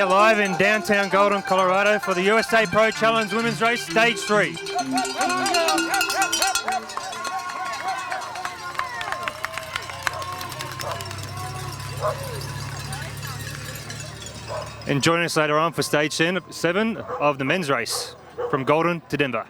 are live in downtown Golden, Colorado for the USA Pro Challenge Women's Race, Stage 3. And join us later on for Stage 7 of the men's race from Golden to Denver.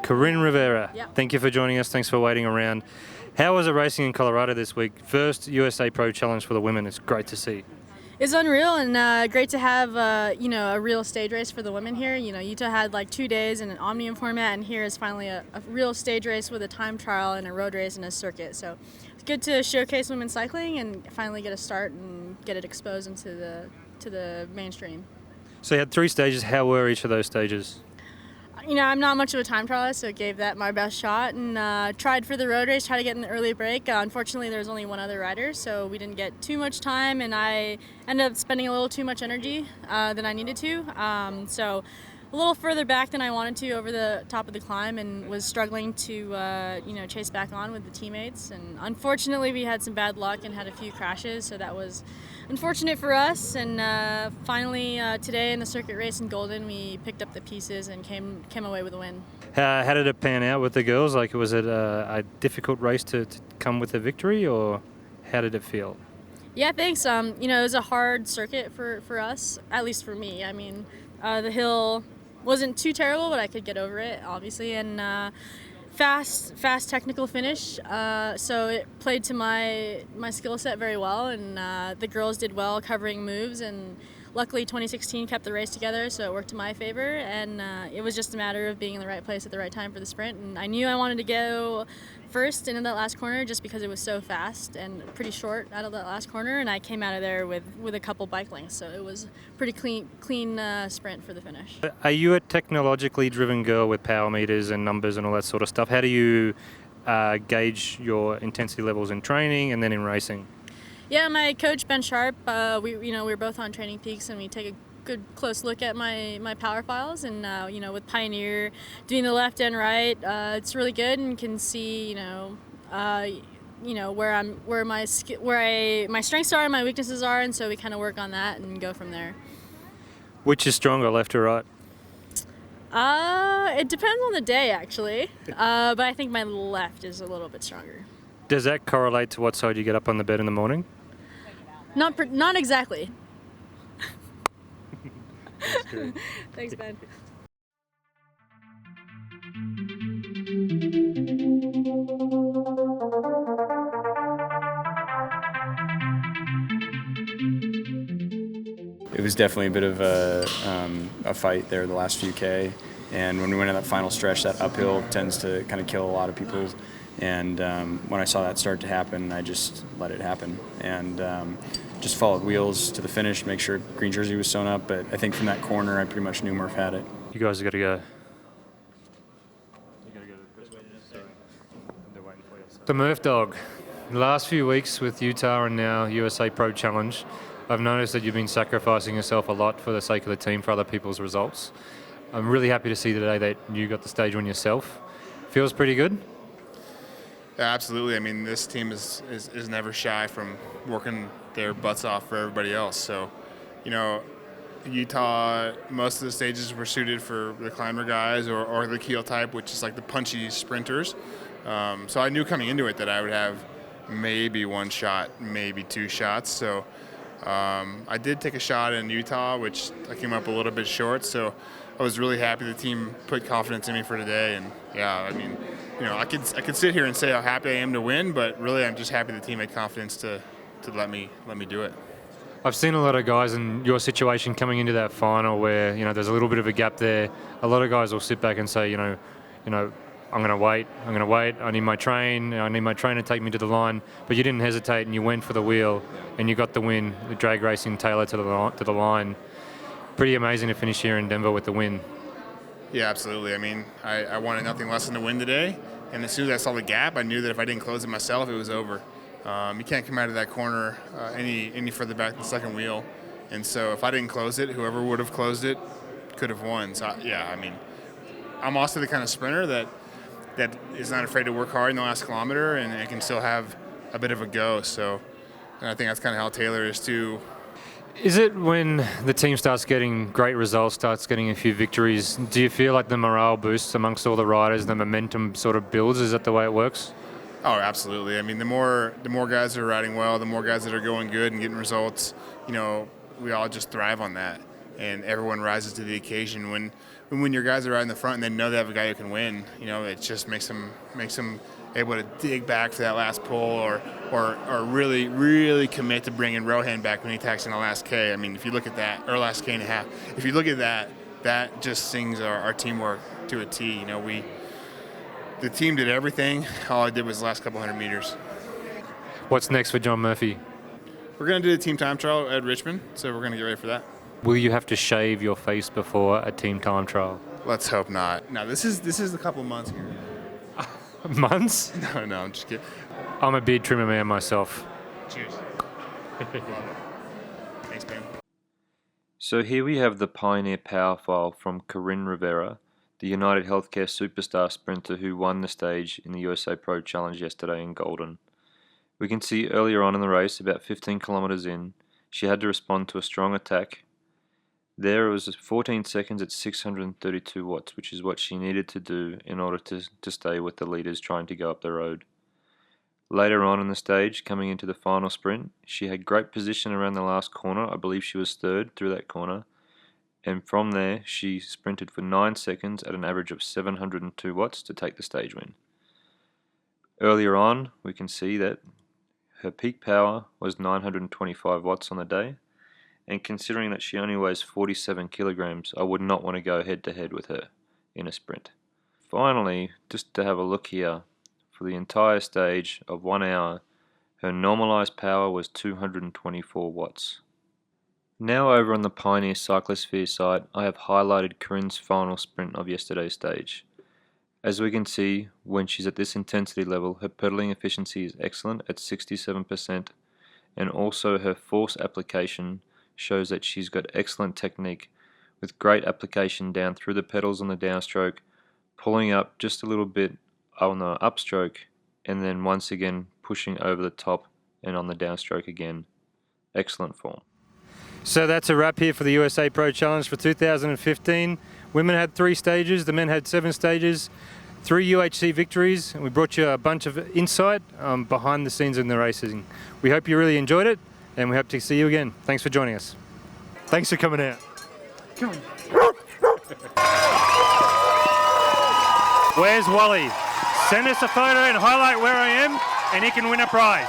Karin Rivera, Thank you for joining us. Thanks for waiting around. How was it racing in Colorado this week? First USA Pro Challenge for the women. It's great to see. It's unreal and great to have a real stage race for the women here. Utah had like 2 days in an omnium format, and here is finally a real stage race with a time trial and a road race and a circuit. So it's good to showcase women's cycling and finally get a start and get it exposed into the mainstream. So you had 3 stages. How were each of those stages? I'm not much of a time trialist, so gave that my best shot and tried for the road race, tried to get in the early break. Unfortunately, there was only one other rider, so we didn't get too much time, and I ended up spending a little too much energy than I needed to. So a little further back than I wanted to over the top of the climb, and was struggling to chase back on with the teammates. And unfortunately, we had some bad luck and had a few crashes, so that was unfortunate for us. And finally, today in the circuit race in Golden, we picked up the pieces and came away with a win. How did it pan out with the girls? Like, was it a difficult race to come with a victory, or how did it feel? Yeah, thanks. It was a hard circuit for us, at least for me. I mean, the hill wasn't too terrible, but I could get over it, obviously, and fast technical finish. So it played to my skill set very well, and the girls did well covering moves, and luckily 2016 kept the race together, so it worked to my favor, and it was just a matter of being in the right place at the right time for the sprint. And I knew I wanted to go first into that last corner just because it was so fast and pretty short out of that last corner, and I came out of there with a couple bike lengths, so it was pretty clean sprint for the finish. Are you a technologically driven girl with power meters and numbers and all that sort of stuff? How do you gauge your intensity levels in training and then in racing? Yeah, my coach Ben Sharp, we're both on Training Peaks, and we take a good close look at my power files, and with Pioneer doing the left and right, it's really good, and can see where my strengths are and my weaknesses are, and so we kind of work on that and go from there. Which is stronger, left or right? It depends on the day, actually, but I think my left is a little bit stronger. Does that correlate to what side you get up on the bed in the morning? Not exactly. That's good. Thanks, Ben. It was definitely a bit of a fight there the last few K, and when we went in that final stretch, that uphill tends to kind of kill a lot of people. And when I saw that start to happen, I just let it happen and just followed wheels to the finish, make sure green jersey was sewn up. But I think from that corner, I pretty much knew Murph had it. You guys got to go. The Murph dog. The last few weeks with Utah and now USA Pro Challenge, I've noticed that you've been sacrificing yourself a lot for the sake of the team, for other people's results. I'm really happy to see today that you got the stage win yourself. Feels pretty good? Yeah, absolutely. I mean, this team is never shy from working their butts off for everybody else. So, Utah, most of the stages were suited for the climber guys or the keel type, which is like the punchy sprinters. So I knew coming into it that I would have maybe 1 shot, maybe 2 shots. So I did take a shot in Utah, which I came up a little bit short. So I was really happy the team put confidence in me for today. And yeah, I mean, I could sit here and say how happy I am to win, but really I'm just happy the team had confidence to let me do it. I've seen a lot of guys in your situation coming into that final where, there's a little bit of a gap there. A lot of guys will sit back and say, I'm going to wait, I need my train to take me to the line. But you didn't hesitate and you went for the wheel and you got the win, the drag racing Taylor to the line. Pretty amazing to finish here in Denver with the win. Yeah, absolutely. I mean, I wanted nothing less than to win today. And as soon as I saw the gap, I knew that if I didn't close it myself, it was over. You can't come out of that corner any further back than the second wheel. And so if I didn't close it, whoever would have closed it could have won. So, I'm also the kind of sprinter that is not afraid to work hard in the last kilometer and can still have a bit of a go. So and I think that's kind of how Taylor is too. Is it when the team starts getting great results, starts getting a few victories, do you feel like the morale boosts amongst all the riders, the momentum sort of builds? Is that the way it works? Oh, absolutely. I mean, the more guys that are riding well, the more guys that are going good and getting results, we all just thrive on that. And everyone rises to the occasion. When your guys are riding the front and they know they have a guy who can win, it just makes them able to dig back for that last pull or really, really commit to bringing Rohan back when he attacks in the last K. I mean, if you look at that, or last K and a half, if you look at that, that just sings our teamwork to a T. The team did everything. All I did was the last couple hundred meters. What's next for John Murphy? We're going to do the team time trial at Richmond, so we're going to get ready for that. Will you have to shave your face before a team time trial? Let's hope not. No, this is a couple months here. Months? No, I'm just kidding. I'm a beard trimmer man myself. Cheers. Thanks, Ben. So here we have the Pioneer Power File from Karin Rivera, the United Healthcare superstar sprinter who won the stage in the USA Pro Challenge yesterday in Golden. We can see earlier on in the race, about 15 kilometers in, she had to respond to a strong attack. There it was 14 seconds at 632 watts, which is what she needed to do in order to stay with the leaders trying to go up the road. Later on in the stage, coming into the final sprint, she had great position around the last corner. I believe she was third through that corner. And from there, she sprinted for 9 seconds at an average of 702 watts to take the stage win. Earlier on, we can see that her peak power was 925 watts on the day. And considering that she only weighs 47 kilograms, I would not want to go head-to-head with her in a sprint. Finally, just to have a look here, for the entire stage of 1 hour, her normalized power was 224 watts. Now over on the Pioneer Cyclosphere site, I have highlighted Karin's final sprint of yesterday's stage. As we can see, when she's at this intensity level, her pedaling efficiency is excellent at 67%, and also her force application shows that she's got excellent technique with great application down through the pedals on the downstroke, pulling up just a little bit on the upstroke, and then once again pushing over the top and on the downstroke again. Excellent form. So that's a wrap here for the USA Pro Challenge for 2015. Women had 3 stages, the men had 7 stages, 3 UHC victories, and we brought you a bunch of insight behind the scenes in the racing. We hope you really enjoyed it, and we hope to see you again. Thanks for joining us. Thanks for coming out. Come on. Where's Wally? Send us a photo and highlight where I am, and he can win a prize.